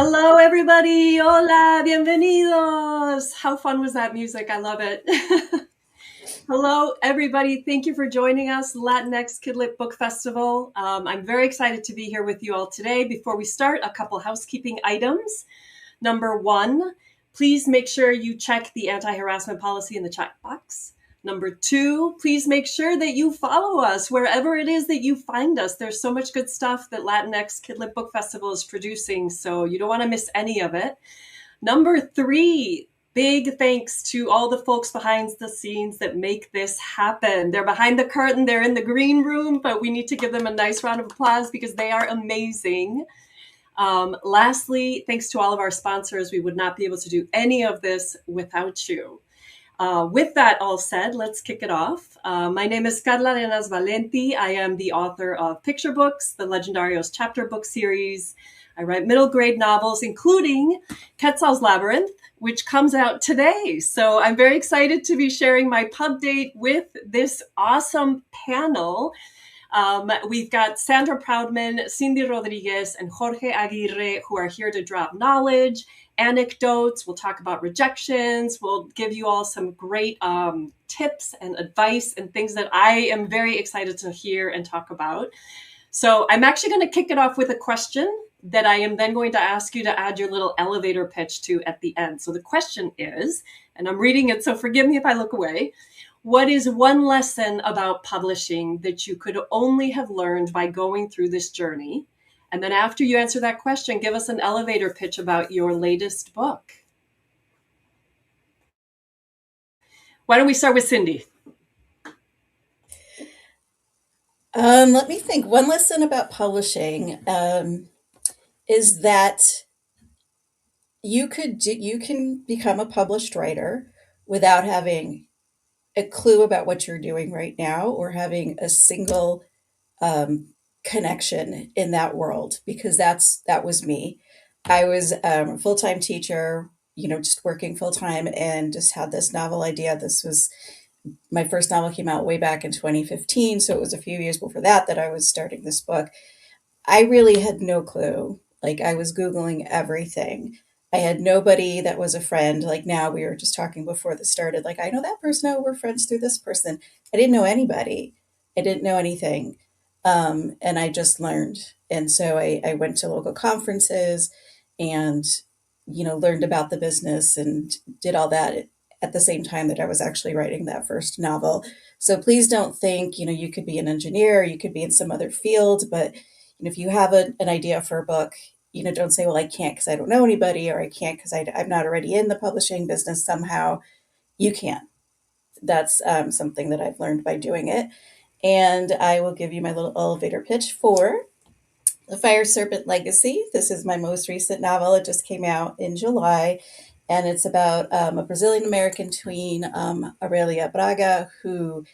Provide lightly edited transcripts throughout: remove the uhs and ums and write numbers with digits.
Hello, everybody. Hola, bienvenidos. How fun was that music? I love it. Hello, everybody. Thank you for joining us, Latinx Kidlit Book Festival. I'm very excited to be here with you all today. Before we start, a couple housekeeping items. Number one, please make sure you check the anti-harassment policy in the chat box. Number two, please make sure that you follow us wherever it is that you find us. There's so much good stuff that Latinx Kidlit Book Festival is producing, so you don't want to miss any of it. Number three, big thanks to all the folks behind the scenes that make this happen. They're behind the curtain, they're in the green room, but we need to give them a nice round of applause because they are amazing. Lastly, thanks to all of our sponsors. We would not be able to do any of this without you. With that all said, let's kick it off. My name is Karla Arenas Valenti. I am the author of picture books, the Legendarios chapter book series. I write middle grade novels, including Quetzal's Labyrinth, which comes out today. So I'm very excited to be sharing my pub date with this awesome panel. We've got Sandra Proudman, Cindy Rodriguez, and Jorge Aguirre, who are here to drop knowledge, anecdotes. We'll talk about rejections. We'll give you all some great tips and advice and things that I am very excited to hear and talk about. So I'm actually going to kick it off with a question that I am then going to ask you to add your little elevator pitch to at the end. So the question is, and I'm reading it, so forgive me if I look away. What is one lesson about publishing that you could only have learned by going through this journey? And then after you answer that question, give us an elevator pitch about your latest book. Why don't we start with Cindy? Let me think. One lesson about publishing is that you can become a published writer without having a clue about what you're doing right now or having a single connection in that world, because that was me. I was a full-time teacher, just working full-time, and just had this novel idea. This was my first novel, came out way back in 2015, so it was a few years before that I was starting this book. I really had no clue. Like, I was Googling everything. I had nobody that was a friend. Like, now, we were just talking before this started. Like, I know that person. Oh, we're friends through this person. I didn't know anybody. I didn't know anything. And I just learned. And so I went to local conferences and, learned about the business and did all that at the same time that I was actually writing that first novel. So please don't think, you could be an engineer, you could be in some other field, but if you have an idea for a book, don't say, well, I can't because I don't know anybody, or I can't because I'm not already in the publishing business somehow. You can. That's something that I've learned by doing it. And I will give you my little elevator pitch for The Fire Serpent Legacy. This is my most recent novel. It just came out in July. And it's about a Brazilian-American tween, Aurelia Braga, who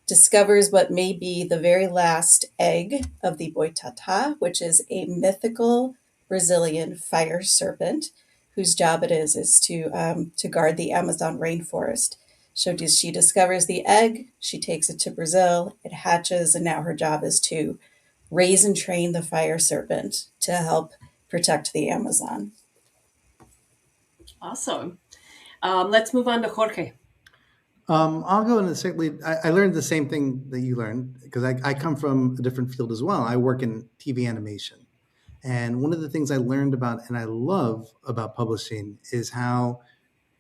discovers what may be the very last egg of the boitata, which is a mythical Brazilian fire serpent, whose job it is to guard the Amazon rainforest. So she discovers the egg, she takes it to Brazil, it hatches, and now her job is to raise and train the fire serpent to help protect the Amazon. Awesome. Let's move on to Jorge. I'll go in a second. I learned the same thing that you learned because I come from a different field as well. I work in TV animation. And one of the things I learned about and I love about publishing is how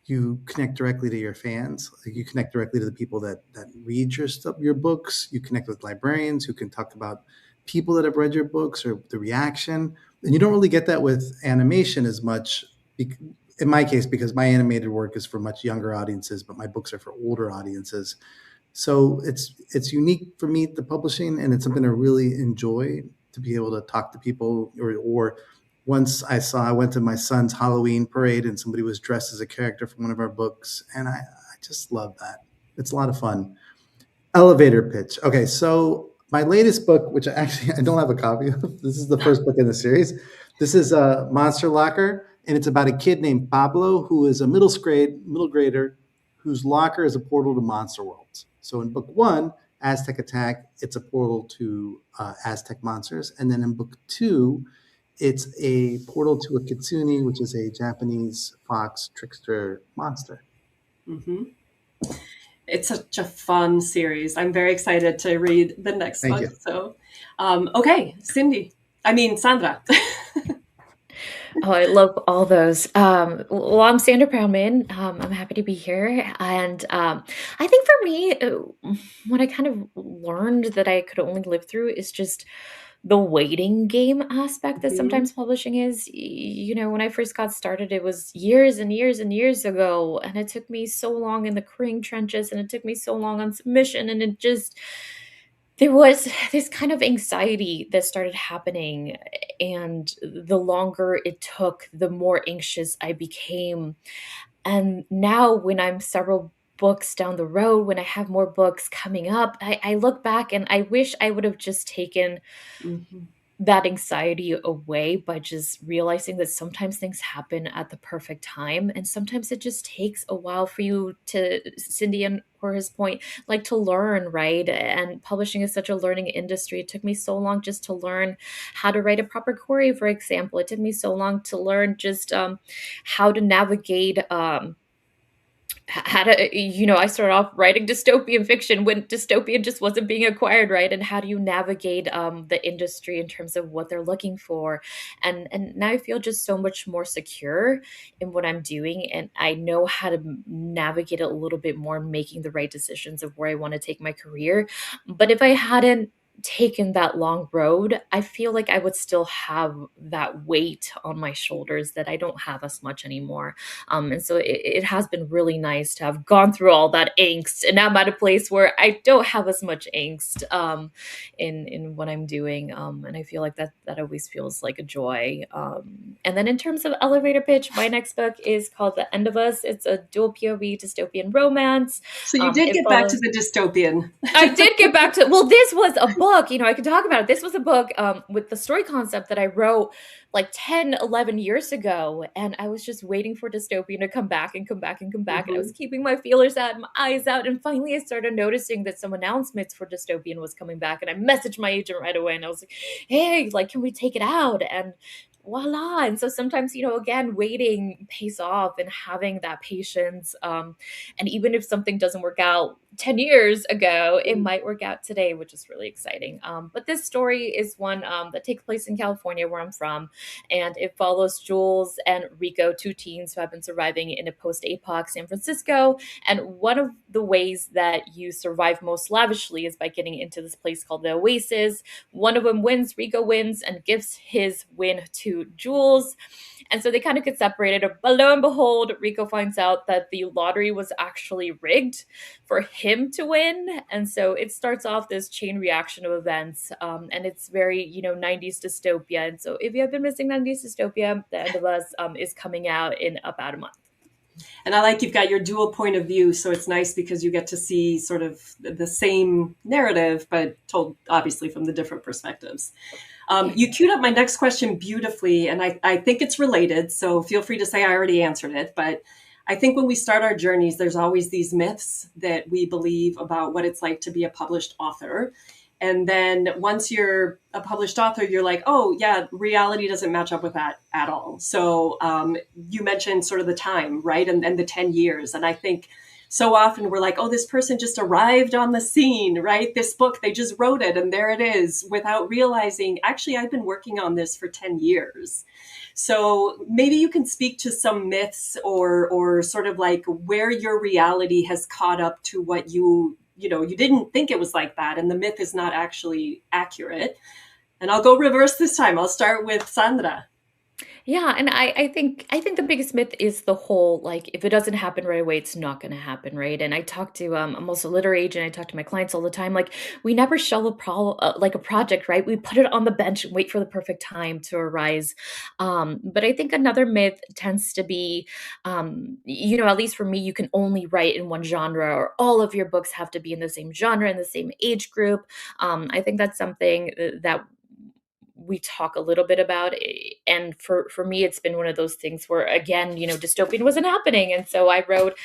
you connect directly to your fans. Like you connect directly to the people that read your stuff, your books. You connect with librarians who can talk about people that have read your books or the reaction. And you don't really get that with animation as much, in my case, because my animated work is for much younger audiences, but my books are for older audiences. So it's unique for me, the publishing, and it's something I really enjoy to be able to talk to people. Or once I went to my son's Halloween parade and somebody was dressed as a character from one of our books, and I just love that. It's a lot of fun. Elevator pitch. Okay, so my latest book, which I don't have a copy of. This is the first book in the series. This is Monster Locker, and it's about a kid named Pablo who is a middle grader whose locker is a portal to monster worlds. So in book 1, Aztec Attack, it's a portal to Aztec monsters. And then in book 2, it's a portal to a kitsune, which is a Japanese fox trickster monster. Mm-hmm. It's such a fun series. I'm very excited to read the next book. You. So, okay, Sandra. Oh, I love all those. Well, I'm Sandra Proudman. I'm happy to be here. And I think for me, what I kind of learned that I could only live through is just the waiting game aspect that sometimes publishing is. When I first got started, it was years and years and years ago. And it took me so long in the crewing trenches, and it took me so long on submission. And there was this kind of anxiety that started happening, and the longer it took, the more anxious I became. And now when I'm several books down the road, when I have more books coming up, I look back and I wish I would have just taken that anxiety away by just realizing that sometimes things happen at the perfect time. And sometimes it just takes a while for you to, Cindy and Jorge's point, like to learn, right? And publishing is such a learning industry. It took me so long just to learn how to write a proper query, for example. It took me so long to learn just how to navigate I started off writing dystopian fiction when dystopian just wasn't being acquired, right? And how do you navigate the industry in terms of what they're looking for? And now I feel just so much more secure in what I'm doing, and I know how to navigate it a little bit more, making the right decisions of where I want to take my career. But if I hadn't taken that long road, I feel like I would still have that weight on my shoulders that I don't have as much anymore. And so it has been really nice to have gone through all that angst, and now I'm at a place where I don't have as much angst in what I'm doing. And I feel like that always feels like a joy. And then in terms of elevator pitch, my next book is called The End of Us. It's a dual POV dystopian romance. So you did get back to the dystopian. I did get back to, well, this was a book, I could talk about it. This was a book with the story concept that I wrote like 10, 11 years ago. And I was just waiting for dystopian to come back and come back and come back. And I was keeping my feelers out and my eyes out. And finally I started noticing that some announcements for dystopian was coming back. And I messaged my agent right away and I was like, hey, can we take it out? And voila. And so sometimes, again, waiting pays off, and having that patience. And even if something doesn't work out 10 years ago, it might work out today, which is really exciting. But this story is one that takes place in California, where I'm from. And it follows Jules and Rico, 2 teens who have been surviving in a post-APOC San Francisco. And one of the ways that you survive most lavishly is by getting into this place called the Oasis. One of them wins, Rico wins, and gives his win to Jules. And so they kind of get separated. But lo and behold, Rico finds out that the lottery was actually rigged for him to win. And so it starts off this chain reaction of events. And it's very, 90s dystopia. And so if you have been missing 90s dystopia, The End of Us is coming out in about a month. And I like you've got your dual point of view, so it's nice because you get to see sort of the same narrative, but told obviously from the different perspectives. You queued up my next question beautifully, and I think it's related, so feel free to say I already answered it. But I think when we start our journeys, there's always these myths that we believe about what it's like to be a published author. And then once you're a published author, you're like, oh, yeah, reality doesn't match up with that at all. So you mentioned sort of the time, right? And the 10 years. And I think so often we're like, oh, this person just arrived on the scene, right? This book, they just wrote it and there it is, without realizing, actually, I've been working on this for 10 years. So maybe you can speak to some myths or sort of like where your reality has caught up to what you didn't think it was like that. And the myth is not actually accurate. And I'll go reverse this time. I'll start with Sandra. Yeah, and I think the biggest myth is the whole like if it doesn't happen right away, it's not going to happen, right? And I talk to I'm also a literary agent. I talk to my clients all the time. Like we never shelve like a project, right? We put it on the bench and wait for the perfect time to arise. But I think another myth tends to be, at least for me, you can only write in one genre, or all of your books have to be in the same genre in the same age group. I think that's something that we talk a little bit about, and for me it's been one of those things where again dystopian wasn't happening, and so I wrote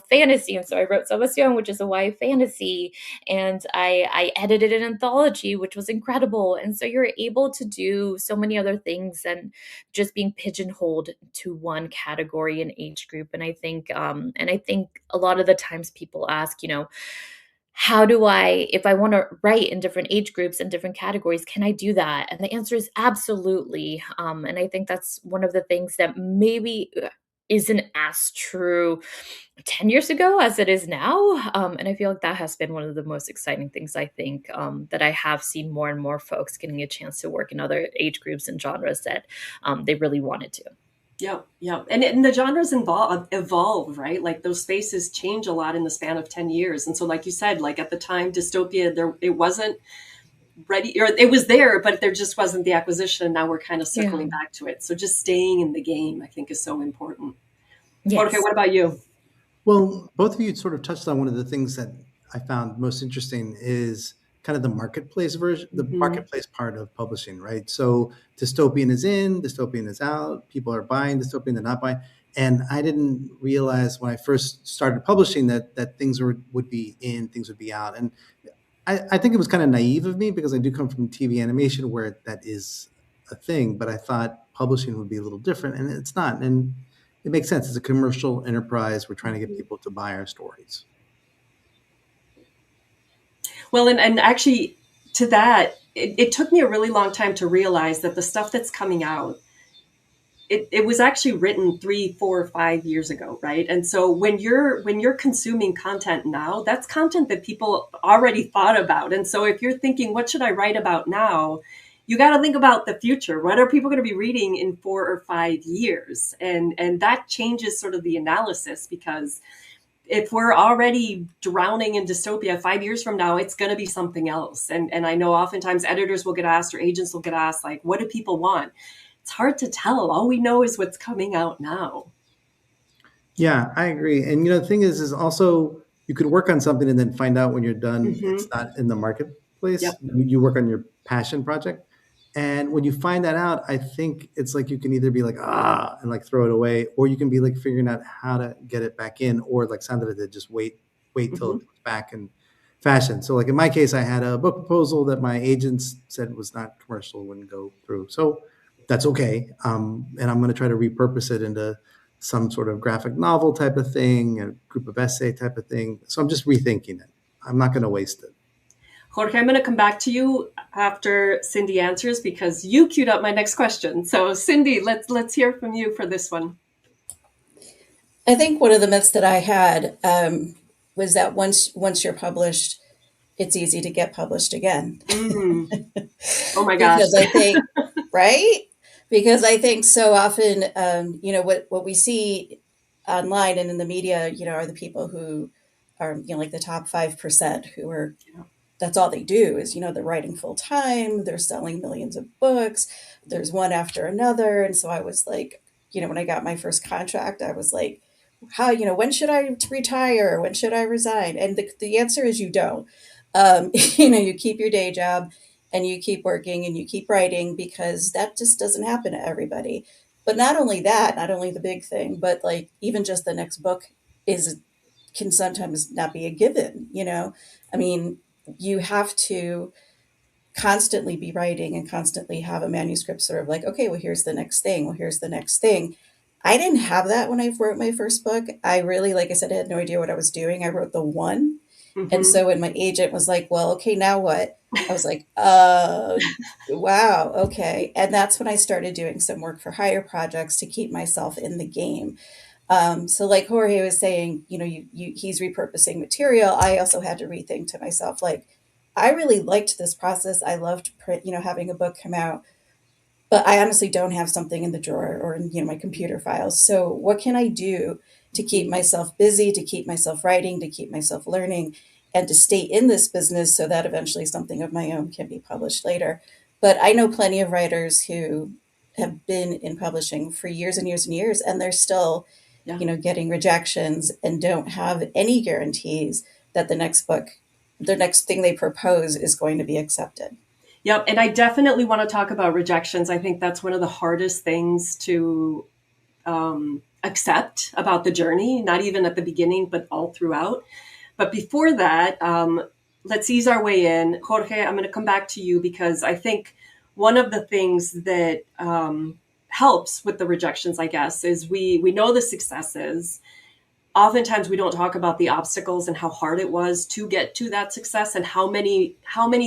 fantasy, and so I wrote Salvacion, which is a YA fantasy, and I edited an anthology which was incredible. And so you're able to do so many other things than just being pigeonholed to one category and age group. And I think a lot of the times people ask, how do I, if I want to write in different age groups and different categories, can I do that? And the answer is absolutely. And I think that's one of the things that maybe isn't as true 10 years ago as it is now. And I feel like that has been one of the most exciting things, I think, that I have seen more and more folks getting a chance to work in other age groups and genres that they really wanted to. Yeah, yeah. And the genres evolve, right? Like those spaces change a lot in the span of 10 years. And so like you said, like at the time, dystopia, it wasn't ready, or it was there, but there just wasn't the acquisition. And now we're kind of circling back to it. So just staying in the game, I think, is so important. Yes. Okay, what about you? Well, both of you sort of touched on one of the things that I found most interesting is kind of the marketplace version, the marketplace part of publishing, right? So dystopian is in, dystopian is out, people are buying dystopian, they're not buying. And I didn't realize when I first started publishing that things would be in, things would be out. And I think it was kind of naive of me because I do come from TV animation where that is a thing, but I thought publishing would be a little different, and it's not. And it makes sense. It's a commercial enterprise. We're trying to get people to buy our stories. Well, and actually to that, it took me a really long time to realize that the stuff that's coming out, it was actually written 3, 4, 5 years ago, right? And so when you're consuming content now, that's content that people already thought about. And so if you're thinking, what should I write about now? You got to think about the future. What are people going to be reading in 4 or 5 years? And that changes sort of the analysis, because if we're already drowning in dystopia 5 years from now, it's going to be something else. And I know oftentimes editors will get asked or agents will get asked, like, what do people want? It's hard to tell. All we know is what's coming out now. Yeah, I agree. And the thing is also you could work on something and then find out when you're done it's not in the marketplace. Yep. You work on your passion project. And when you find that out, I think it's like you can either be like, and like throw it away, or you can be like figuring out how to get it back in, or like Sandra did, just wait till it's back in fashion. So like in my case, I had a book proposal that my agents said was not commercial, wouldn't go through. So that's okay. And I'm going to try to repurpose it into some sort of graphic novel type of thing, a group of essay type of thing. So I'm just rethinking it. I'm not going to waste it. Jorge, I'm going to come back to you after Cindy answers, because you queued up my next question. So Cindy, let's hear from you for this one. I think one of the myths that I had was that once you're published, it's easy to get published again. Oh my gosh. Because I think, right? Because I think so often, what we see online and in the media, are the people who are, like the top 5% who are, that's all they do is, they're writing full time, they're selling millions of books, there's one after another. And so I was like, when I got my first contract, I was like, how, when should I retire? When should I resign? And the answer is you don't. You keep your day job and you keep working and you keep writing, because that just doesn't happen to everybody. But not only that, not only the big thing, but like even just the next book is can sometimes not be a given. I mean, you have to constantly be writing and constantly have a manuscript sort of like, okay, well, here's the next thing. Well, here's the next thing. I didn't have that when I wrote my first book. I really, like I said, I had no idea what I was doing. I wrote the one. And so when my agent was like, well, okay, now what? I was like, wow, okay. And that's when I started doing some work for hire projects to keep myself in the game. So like Jorge was saying, he's repurposing material. I also had to rethink to myself, like, I really liked this process. I loved print, having a book come out, but I honestly don't have something in the drawer or in, my computer files. So what can I do to keep myself busy, to keep myself writing, to keep myself learning, and to stay in this business so that eventually something of my own can be published later? But I know plenty of writers who have been in publishing for years and years and years, and they're still, getting rejections and don't have any guarantees that the next thing they propose is going to be accepted. Yep. And I definitely want to talk about rejections. I think that's one of the hardest things to accept about the journey, not even at the beginning, but all throughout. But before that, let's ease our way in. Jorge, I'm going to come back to you, because I think one of the things that helps with the rejections, I guess, is we know the successes. Oftentimes we don't talk about the obstacles and how hard it was to get to that success, and how many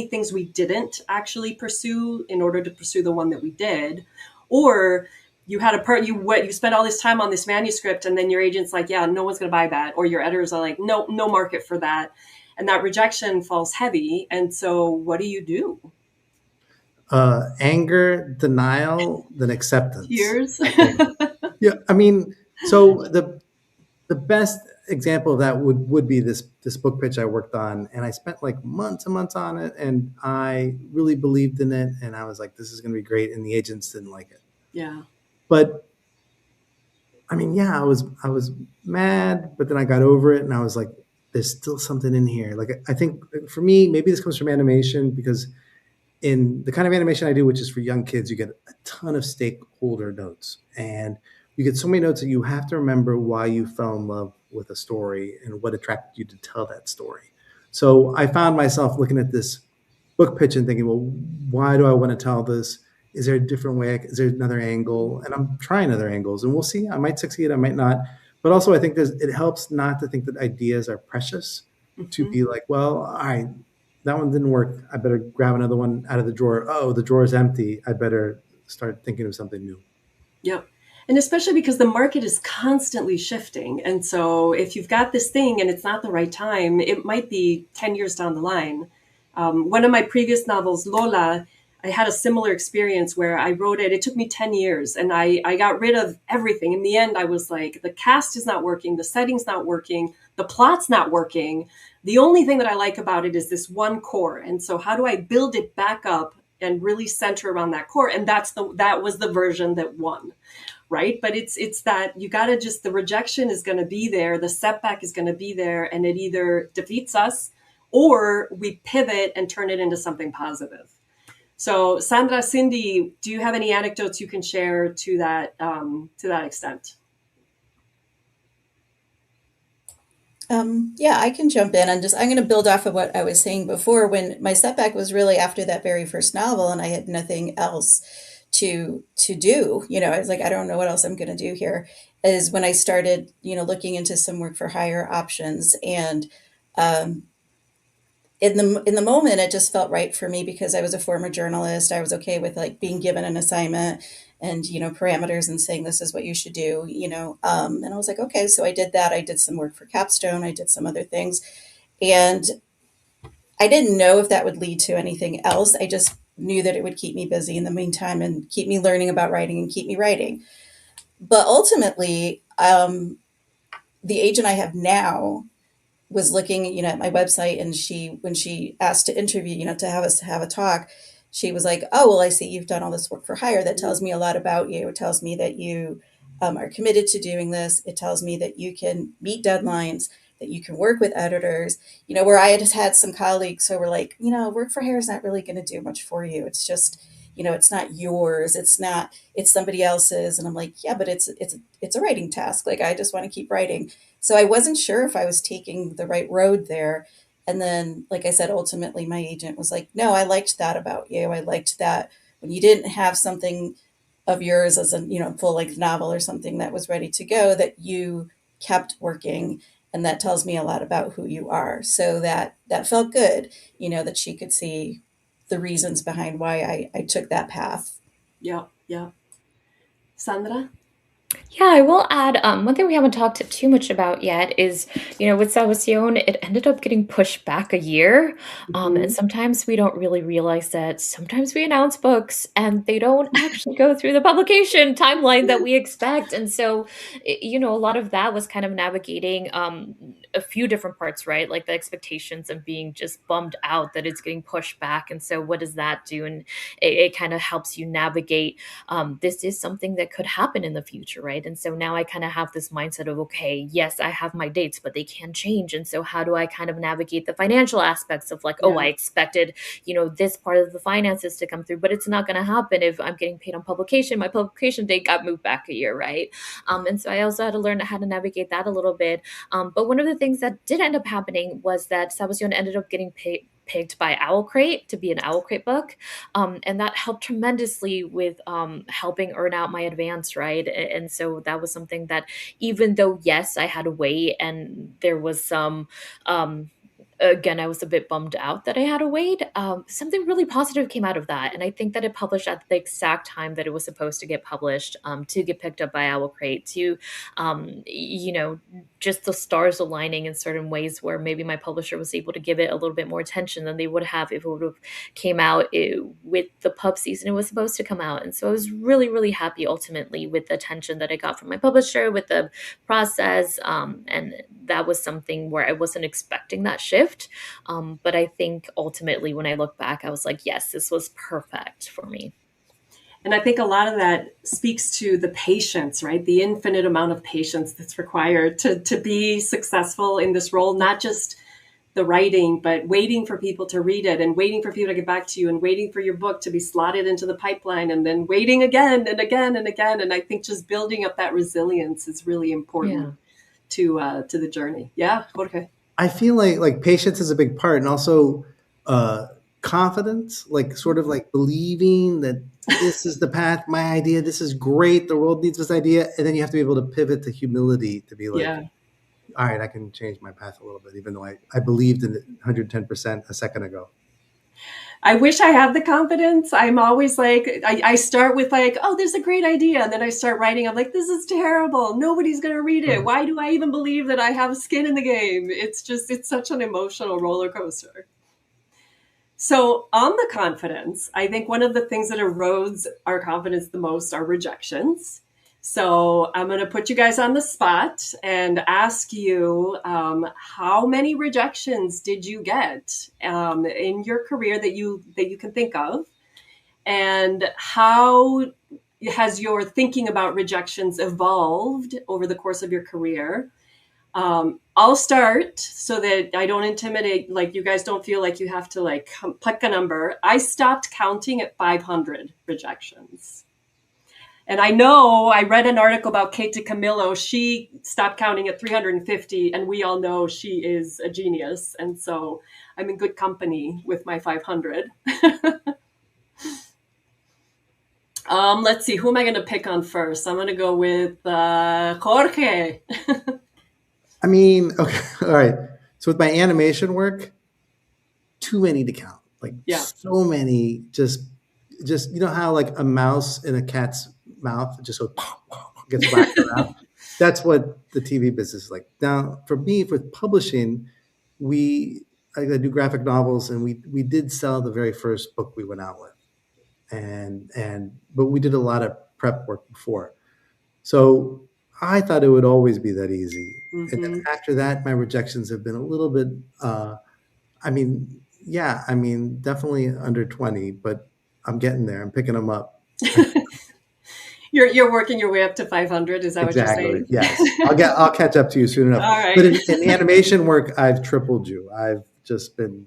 things we didn't actually pursue in order to pursue the one that we did. Or you had you spent all this time on this manuscript, and then your agent's like, yeah, no one's going to buy that. Or your editors are like, no market for that. And that rejection falls heavy. And so what do you do? Anger, denial, then acceptance. Tears. Yeah, I mean, so the best example of that would be this book pitch I worked on, and I spent like months and months on it, and I really believed in it, and I was like, this is going to be great, and the agents didn't like it. Yeah. But I mean, yeah, I was mad, but then I got over it, and I was like, there's still something in here. Like, I think for me, maybe this comes from animation, because in the kind of animation I do, which is for young kids, you get a ton of stakeholder notes, and you get so many notes that you have to remember why you fell in love with a story and what attracted you to tell that story. So I found myself looking at this book pitch and thinking, well, why do I want to tell this? Is there a different way? Is there another angle? And I'm trying other angles, and we'll see. I might succeed, I might not. But also, I think it helps not to think that ideas are precious, to be like, well, all right, that one didn't work. I better grab another one out of the drawer. Oh, the drawer is empty. I better start thinking of something new. Yep. And especially because the market is constantly shifting. And so if you've got this thing and it's not the right time, it might be 10 years down the line. One of my previous novels, Lola, I had a similar experience where I wrote it. It took me 10 years, and I got rid of everything. In the end, I was like, the cast is not working. The setting's not working. The plot's not working. The only thing that I like about it is this one core. And so how do I build it back up and really center around that core? And that was the version that won. Right. But it's that you got to the rejection is going to be there. The setback is going to be there, and it either defeats us or we pivot and turn it into something positive. So Sandra, Cindy, do you have any anecdotes you can share to that extent? Yeah, I can jump in, and I'm going to build off of what I was saying before. When my setback was really after that very first novel, and I had nothing else to do. I was like, I don't know what else I'm going to do here. Is when I started, looking into some work for hire options, and in the moment, it just felt right for me because I was a former journalist. I was okay with like being given an assignment and parameters and saying this is what you should do. And I was like, okay, so I did that. I did some work for Capstone. I did some other things, and I didn't know if that would lead to anything else. I just knew that it would keep me busy in the meantime and keep me learning about writing and keep me writing. But ultimately, the agent I have now was looking, at my website, and when she asked to interview, to have a talk, she was like, oh, well, I see you've done all this work for hire. That tells me a lot about you. It tells me that you are committed to doing this. It tells me that you can meet deadlines, that you can work with editors, where I just had some colleagues who were like, work for hire is not really going to do much for you. It's just, it's not yours. It's somebody else's. And I'm like, yeah, but it's a writing task. Like, I just want to keep writing. So I wasn't sure if I was taking the right road there. And then, like I said, ultimately my agent was like, no, I liked that about you. I liked that when you didn't have something of yours as a full length novel or something that was ready to go, that you kept working, and that tells me a lot about who you are. So that felt good, that she could see the reasons behind why I took that path. Yeah. Sandra? Yeah, I will add one thing we haven't talked too much about yet is, with Salvacion, it ended up getting pushed back a year. And sometimes we don't really realize that sometimes we announce books and they don't actually go through the publication timeline that we expect. And so, a lot of that was kind of navigating a few different parts, right? Like the expectations of being just bummed out that it's getting pushed back. And so what does that do? And it kind of helps you navigate this is something that could happen in the future, right? And so now I kind of have this mindset of, okay, yes, I have my dates, but they can change. And so how do I kind of navigate the financial aspects of like, I expected, this part of the finances to come through, but it's not going to happen if I'm getting paid on publication. My publication date got moved back a year, right? And so I also had to learn how to navigate that a little bit. But one of the things that did end up happening was that Salvacion ended up getting picked by Owl Crate to be an Owl Crate book. And that helped tremendously with helping earn out my advance, right? And so that was something that, even though, yes, I had to wait and there was some again, I was a bit bummed out that I had to wait. Something really positive came out of that. And I think that it published at the exact time that it was supposed to get published, to get picked up by Owl Crate, to, just the stars aligning in certain ways where maybe my publisher was able to give it a little bit more attention than they would have if it would have came out with the pub season it was supposed to come out. And so I was really, really happy ultimately with the attention that I got from my publisher, with the process. And that was something where I wasn't expecting that shift. But I think ultimately when I look back, I was like, yes, this was perfect for me. And I think a lot of that speaks to the patience, right? The infinite amount of patience that's required to be successful in this role, not just the writing, but waiting for people to read it and waiting for people to get back to you and waiting for your book to be slotted into the pipeline and then waiting again and again and again. And I think just building up that resilience is really important to the journey. Yeah, Jorge. I feel like patience is a big part, and also confidence, like sort of like believing that this is the path, my idea, this is great, the world needs this idea, and then you have to be able to pivot to humility to be like, all right, I can change my path a little bit, even though I believed in it 110% a second ago. I wish I had the confidence. I'm always like, I start with like, oh, there's a great idea. And then I start writing. I'm like, this is terrible. Nobody's going to read it. Why do I even believe that I have skin in the game? It's such an emotional roller coaster. So on the confidence, I think one of the things that erodes our confidence the most are rejections. So I'm going to put you guys on the spot and ask you, how many rejections did you get in your career that you can think of? And how has your thinking about rejections evolved over the course of your career? I'll start so that I don't intimidate, like you guys don't feel like you have to like pick a number. I stopped counting at 500 rejections. And I know I read an article about Kate DiCamillo. She stopped counting at 350, and we all know she is a genius. And so I'm in good company with my 500. Let's see, who am I going to pick on first? I'm going to go with Jorge. I mean, okay, all right. So with my animation work, too many to count. Like so many, just you know how like a mouse in a cat's mouth just goes gets whacked around. That's what the TV business is like. Now, for me, for publishing, I do graphic novels, and we did sell the very first book we went out with, but we did a lot of prep work before, so I thought it would always be that easy. And then after that, my rejections have been a little bit. Definitely under 20, but I'm getting there. I'm picking them up. You're working your way up to 500. Is that what you're Exactly. saying? Yes. I'll catch up to you soon enough. All right. But in the animation work, I've tripled you. I've just been,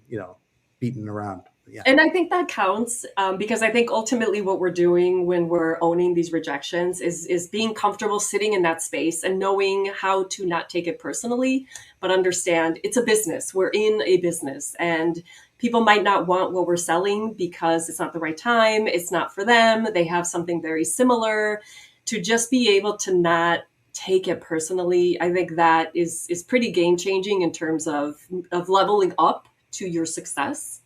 beaten around. Yeah. And I think that counts because I think ultimately what we're doing when we're owning these rejections is being comfortable sitting in that space and knowing how to not take it personally, but understand it's a business. We're in a business, and people might not want what we're selling because it's not the right time. It's not for them. They have something very similar. To just be able to not take it personally, I think that is pretty game changing in terms of leveling up to your success.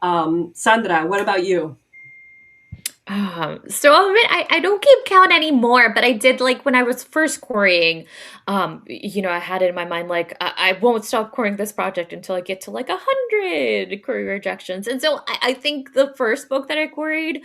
Sandra, what about you? So I'll admit I don't keep count anymore, but I did like when I was first querying, I had it in my mind like I won't stop querying this project until I get to like 100 query rejections. And so I think the first book that I queried,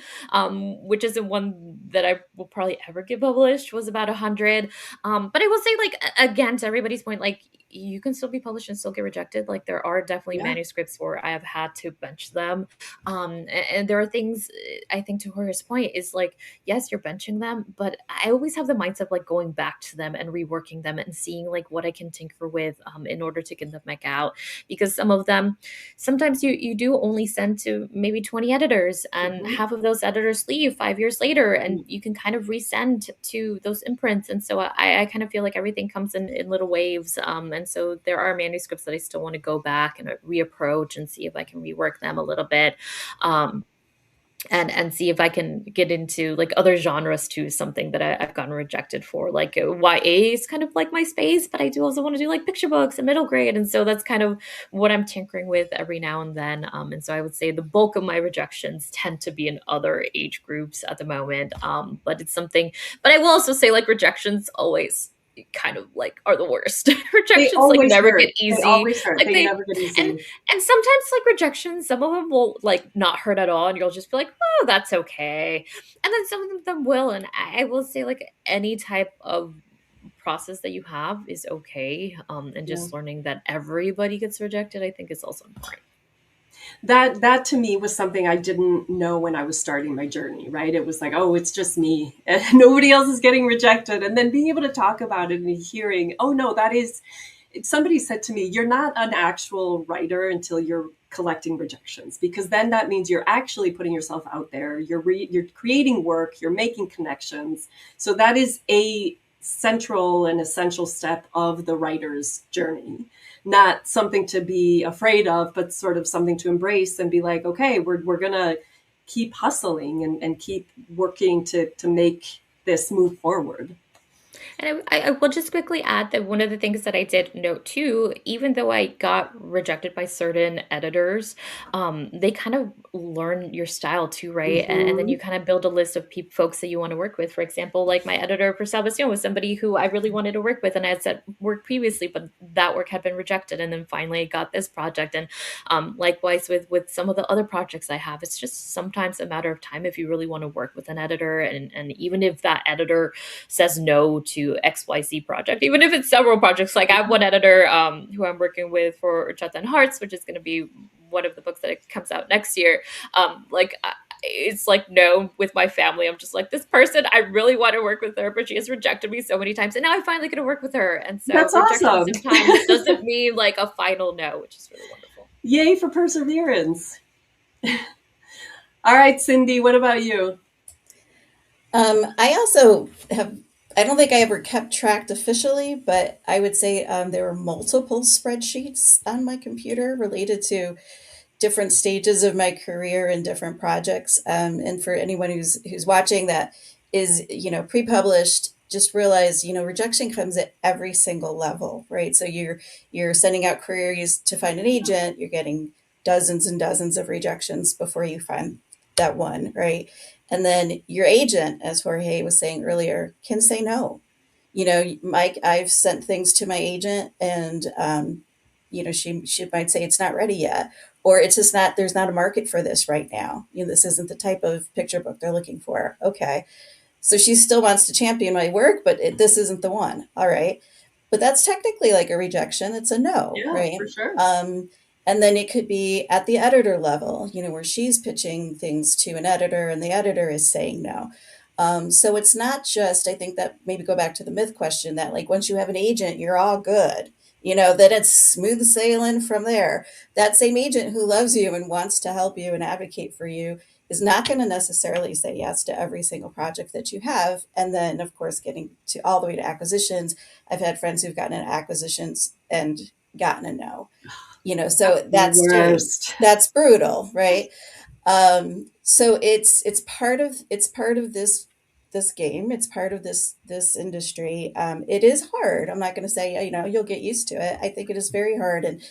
which isn't one that I will probably ever get published, was about 100. But I will say, like, again, to everybody's point, like, you can still be published and still get rejected. Like, there are definitely Yeah. manuscripts where I have had to bench them. And there are things, I think, to Jorge's point is like, yes, you're benching them, but I always have the mindset of like going back to them and reworking them and seeing like what I can tinker with in order to get them back out. Because some of them, sometimes you do only send to maybe 20 editors, and half of those editors leave 5 years later, and you can kind of resend to those imprints. And so I kind of feel like everything comes in little waves. And so there are manuscripts that I still want to go back and reapproach and see if I can rework them a little bit. And see if I can get into like other genres too, something that I've gotten rejected for. Like YA is kind of like my space, but I do also want to do like picture books and middle grade. And so that's kind of what I'm tinkering with every now and then. And so I would say the bulk of my rejections tend to be in other age groups at the moment. But it's something, but I will also say like rejections always kind of like are the worst. Rejections like never get easy. They always hurt. Like they never get easy. And sometimes like rejections, some of them will like not hurt at all, and you'll just be like, oh, that's okay. And then some of them will. And I will say like any type of process that you have is okay. And just learning that everybody gets rejected, I think is also important. That to me was something I didn't know when I was starting my journey, right? It was like, oh, it's just me and nobody else is getting rejected. And then being able to talk about it and hearing, oh no, that is, somebody said to me, you're not an actual writer until you're collecting rejections, because then that means you're actually putting yourself out there. You're creating work, you're making connections. So that is a central and essential step of the writer's journey. Not something to be afraid of, but sort of something to embrace and be like, okay, we're going to keep hustling and keep working to make this move forward. And I will just quickly add that one of the things that I did note too, even though I got rejected by certain editors, they kind of learn your style too, right? And then you kind of build a list of folks that you want to work with. For example, like my editor for Salvacion was somebody who I really wanted to work with, and I had said work previously, but that work had been rejected. And then finally I got this project. And likewise with some of the other projects I have, it's just sometimes a matter of time if you really want to work with an editor. And even if that editor says no to XYZ project, even if it's several projects. Like I have one editor who I'm working with for Chat and Hearts, which is going to be one of the books that comes out next year. It's like no with my family. I'm just like, this person, I really want to work with her, but she has rejected me so many times, and now I finally get to work with her. And so that's awesome. Sometimes doesn't mean like a final no, which is really wonderful. Yay for perseverance. All right, Cindy, what about you? I also have, I don't think I ever kept track officially, but I would say there were multiple spreadsheets on my computer related to different stages of my career and different projects. And for anyone who's watching that is, pre-published, just realize, rejection comes at every single level, right? So you're sending out queries to find an agent, you're getting dozens and dozens of rejections before you find that one, right? And then your agent, as Jorge was saying earlier, can say no. Mike, I've sent things to my agent, and she might say it's not ready yet, or it's just not. There's not a market for this right now. This isn't the type of picture book they're looking for. Okay, so she still wants to champion my work, but this isn't the one. All right, but that's technically like a rejection. It's a no, right? For sure. And then it could be at the editor level, where she's pitching things to an editor and the editor is saying no. So it's not just, I think that maybe go back to the myth question that like once you have an agent, you're all good, that it's smooth sailing from there. That same agent who loves you and wants to help you and advocate for you is not going to necessarily say yes to every single project that you have. And then, of course, getting to all the way to acquisitions. I've had friends who've gotten into acquisitions and gotten a no. So that's brutal, right? So it's part of this game. It's part of this industry. It is hard. I'm not going to say you'll get used to it. I think it is very hard, and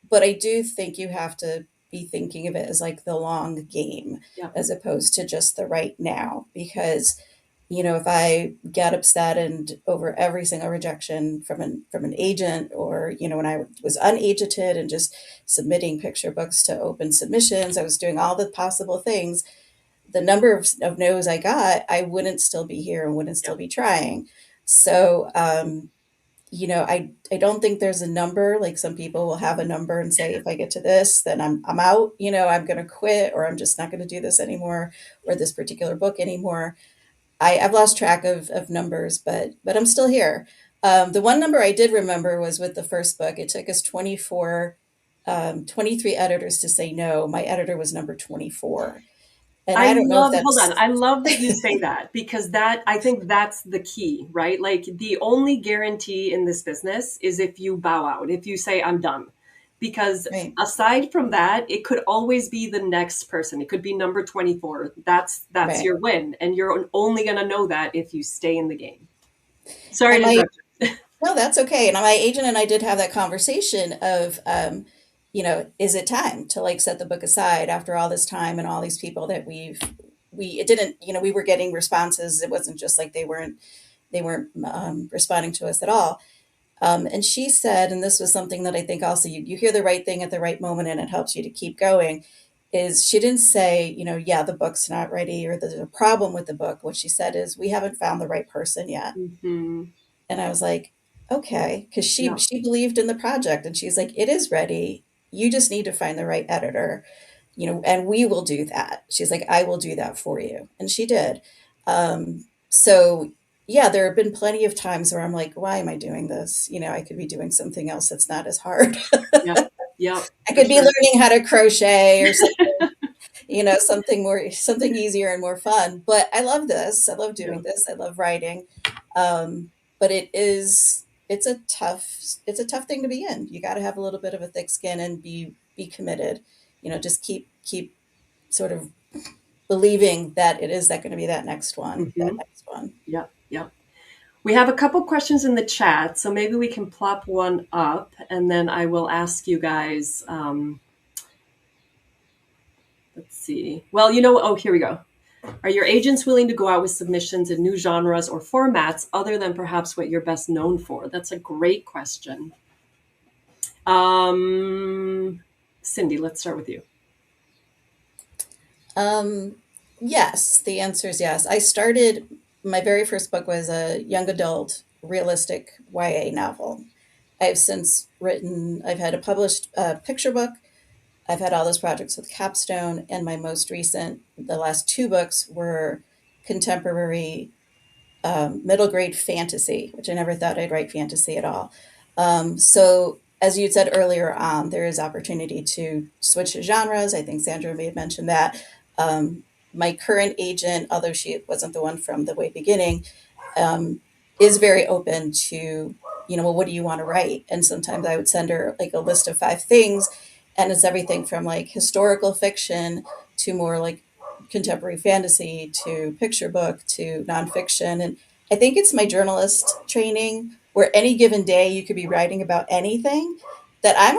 but I do think you have to be thinking of it as like the long game, as opposed to just the right now. Because if I get upset and over every single rejection from an agent, or when I was unagented and just submitting picture books to open submissions, I was doing all the possible things. The number of no's I got, I wouldn't still be here and wouldn't still be trying. So, I don't think there's a number. Like some people will have a number and say, if I get to this, then I'm out. I'm going to quit, or I'm just not going to do this anymore, or this particular book anymore. I've lost track of numbers, but I'm still here. The one number I did remember was with the first book. It took us 23 editors to say no. My editor was number 24. And I don't know if that's... Hold on. I love that you say that, because I think that's the key, right? Like the only guarantee in this business is if you bow out, if you say, I'm done. Because aside from that, it could always be the next person. It could be number 24. That's your win. And you're only going to know that if you stay in the game. Sorry to interrupt you. No, that's okay. And my agent and I did have that conversation of, is it time to like set the book aside after all this time and all these people that we were getting responses. It wasn't just like they weren't responding to us at all. And she said, and this was something that I think also you hear the right thing at the right moment and it helps you to keep going, is she didn't say, the book's not ready or there's a problem with the book. What she said is, we haven't found the right person yet. Mm-hmm. And I was like, okay, because she believed in the project and she's like, it is ready. You just need to find the right editor, and we will do that. She's like, I will do that for you. And she did. So yeah, there have been plenty of times where I'm like, why am I doing this? I could be doing something else that's not as hard. Yeah. I could be learning how to crochet or something, something easier and more fun. But I love this. I love doing this. I love writing. But it's a tough thing to be in. You got to have a little bit of a thick skin and be committed. Just keep sort of believing that it is going to be that next one. Mm-hmm. That next one. Yeah. We have a couple questions in the chat, so maybe we can plop one up, and then I will ask you guys. Let's see. Well, here we go. Are your agents willing to go out with submissions in new genres or formats other than perhaps what you're best known for? That's a great question. Cindy, let's start with you. Yes, the answer is yes. My very first book was a young adult realistic YA novel. I've had a published picture book. I've had all those projects with Capstone, and my most recent, the last 2 books were contemporary middle grade fantasy, which I never thought I'd write fantasy at all. So as you said earlier on, there is opportunity to switch to genres. I think Sandra may have mentioned that. My current agent, although she wasn't the one from the way beginning, is very open to, well, what do you want to write? And sometimes I would send her like a list of 5 things, and it's everything from like historical fiction to more like contemporary fantasy to picture book to nonfiction. And I think it's my journalist training where any given day you could be writing about anything that I'm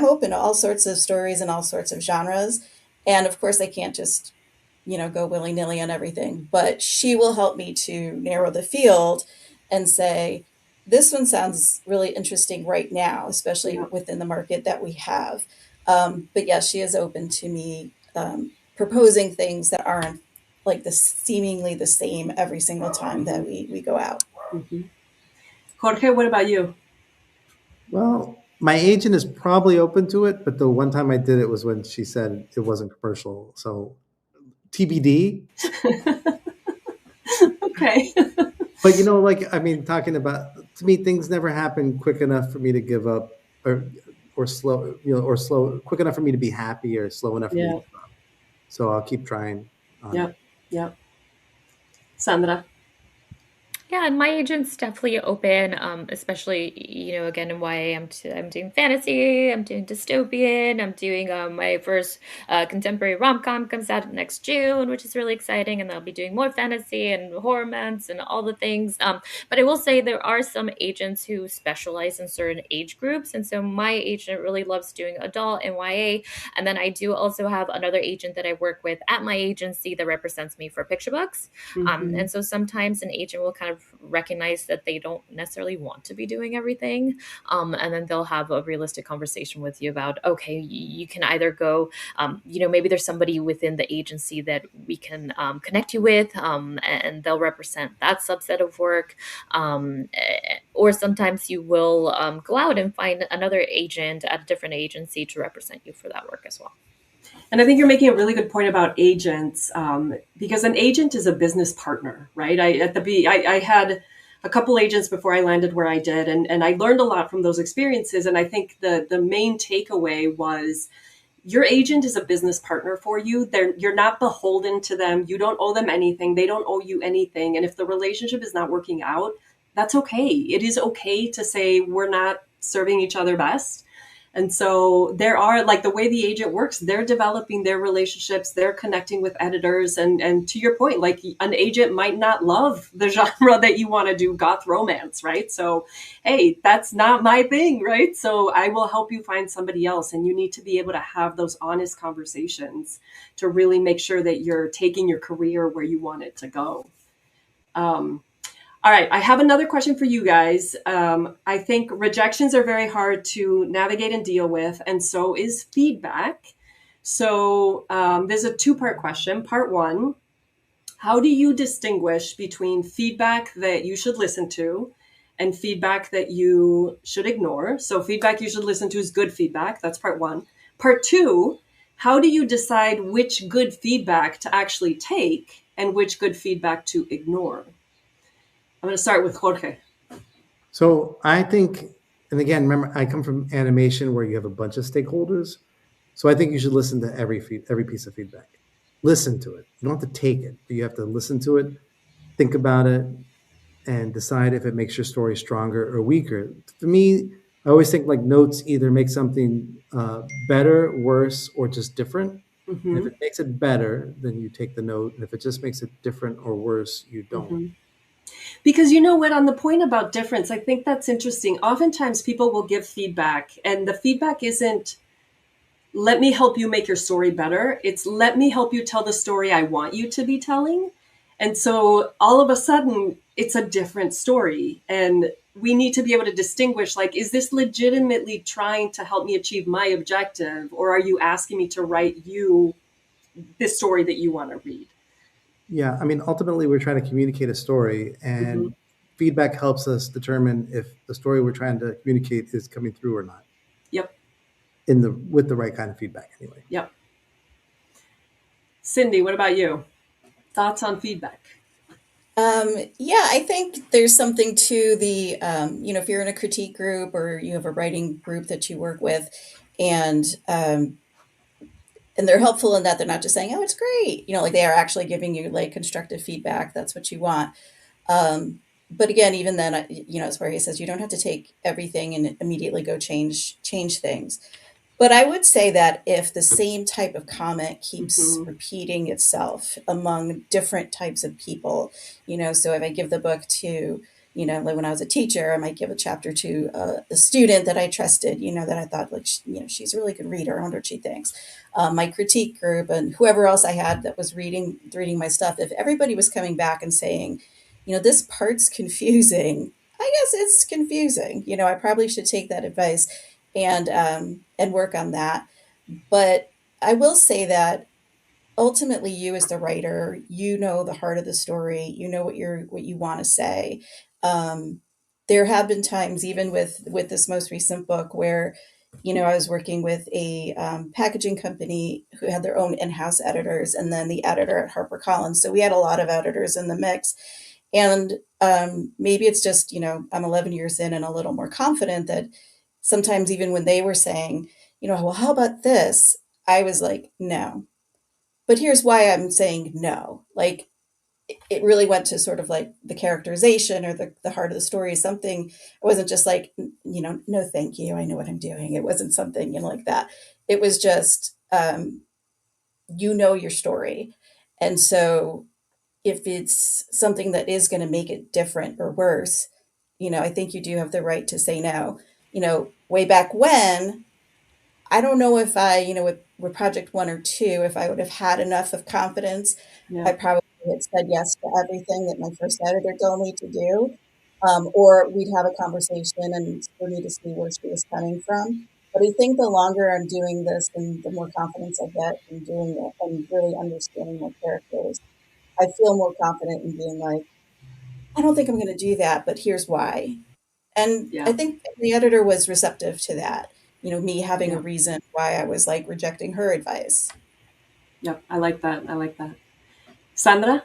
open to all sorts of stories and all sorts of genres. And of course I can't just, go willy-nilly on everything, but she will help me to narrow the field and say, this one sounds really interesting right now, especially within the market that we have. But yes, she is open to me proposing things that aren't like seemingly the same every single time that we go out. Mm-hmm. Jorge, what about you? Well, my agent is probably open to it, but the one time I did it was when she said it wasn't commercial. So TBD. Okay. But like, I mean, talking about, to me, things never happen quick enough for me to give up, or slow, or slow quick enough for me to be happy, or slow enough for me to Yeah. give up. So I'll keep trying on it. Yep. Yep. Sandra. Yeah, and my agent's definitely open, especially, again, in YA, I'm doing fantasy, I'm doing dystopian, I'm doing my first contemporary rom-com comes out next June, which is really exciting, and I'll be doing more fantasy and horror months and all the things. But I will say there are some agents who specialize in certain age groups, and so my agent really loves doing adult and YA, and then I do also have another agent that I work with at my agency that represents me for picture books. Mm-hmm. And so sometimes an agent will kind of recognize that they don't necessarily want to be doing everything. And then they'll have a realistic conversation with you about, okay, you can either go, maybe there's somebody within the agency that we can connect you with, and they'll represent that subset of work. Or sometimes you will go out and find another agent at a different agency to represent you for that work as well. And I think you're making a really good point about agents, because an agent is a business partner, right? I had a couple agents before I landed where I did, and I learned a lot from those experiences. And I think the main takeaway was your agent is a business partner for you. You're not beholden to them. You don't owe them anything. They don't owe you anything. And if the relationship is not working out, that's okay. It is okay to say we're not serving each other best. And so there are, like, the way the agent works, they're developing their relationships, they're connecting with editors. And to your point, like, an agent might not love the genre that you want to do, goth romance, right? So, hey, that's not my thing, right? So I will help you find somebody else. And you need to be able to have those honest conversations to really make sure that you're taking your career where you want it to go. All right, I have another question for you guys. I think rejections are very hard to navigate and deal with, and so is feedback. So there's a two-part question. Part one, how do you distinguish between feedback that you should listen to and feedback that you should ignore? So feedback you should listen to is good feedback. That's part one. Part two, how do you decide which good feedback to actually take and which good feedback to ignore? I'm going to start with Jorge. So I think, and again, remember, I come from animation where you have a bunch of stakeholders. So I think you should listen to every piece of feedback. Listen to it. You don't have to take it, but you have to listen to it, think about it, and decide if it makes your story stronger or weaker. For me, I always think like notes either make something better, worse, or just different. Mm-hmm. If it makes it better, then you take the note. And if it just makes it different or worse, you don't. Mm-hmm. Because you know what, on the point about difference, I think that's interesting. Oftentimes people will give feedback, and the feedback isn't, let me help you make your story better. It's, let me help you tell the story I want you to be telling. And so all of a sudden, it's a different story. And we need to be able to distinguish, like, is this legitimately trying to help me achieve my objective? Or are you asking me to write you this story that you want to read? Yeah, I mean, ultimately, we're trying to communicate a story, and feedback helps us determine if the story we're trying to communicate is coming through or not. Yep. With the right kind of feedback, anyway. Yep. Cindy, what about you? Thoughts on feedback? Yeah, I think there's something to the, if you're in a critique group or you have a writing group that you work with, and they're helpful in that they're not just saying, oh, it's great. Like they are actually giving you like constructive feedback. That's what you want. But again, even then, as Jorge says, you don't have to take everything and immediately go change things. But I would say that if the same type of comment keeps repeating itself among different types of people, so if I give the book to, like when I was a teacher, I might give a chapter to a student that I trusted, that I thought, like, she's a really good reader. I wonder what she thinks. My critique group and whoever else I had that was reading my stuff, if everybody was coming back and saying, this part's confusing, I guess it's confusing. I probably should take that advice and work on that. But I will say that ultimately, you as the writer, the heart of the story, what you want to say. There have been times, even with this most recent book, where I was working with a packaging company who had their own in-house editors, and then the editor at HarperCollins. So we had a lot of editors in the mix. And maybe it's just, I'm 11 years in and a little more confident that sometimes even when they were saying, well, how about this? I was like, no. But here's why I'm saying no. Like, it really went to sort of like the characterization or the heart of the story. Something, it wasn't just like, no, thank you. I know what I'm doing. It wasn't something, like that. It was just, your story. And so if it's something that is going to make it different or worse, I think you do have the right to say no. Way back when, I don't know if I, with project 1 or 2, if I would have had enough of confidence. Yeah. I probably had said yes to everything that my first editor told me to do. Or we'd have a conversation and for me to see where she was coming from. But I think the longer I'm doing this and the more confidence I get in doing it and really understanding my characters, I feel more confident in being like, I don't think I'm going to do that, but here's why. And I Yeah. think the editor was receptive to that, me having a Yeah. reason why I was like rejecting her advice. Yep. I like that. I like that. Sandra?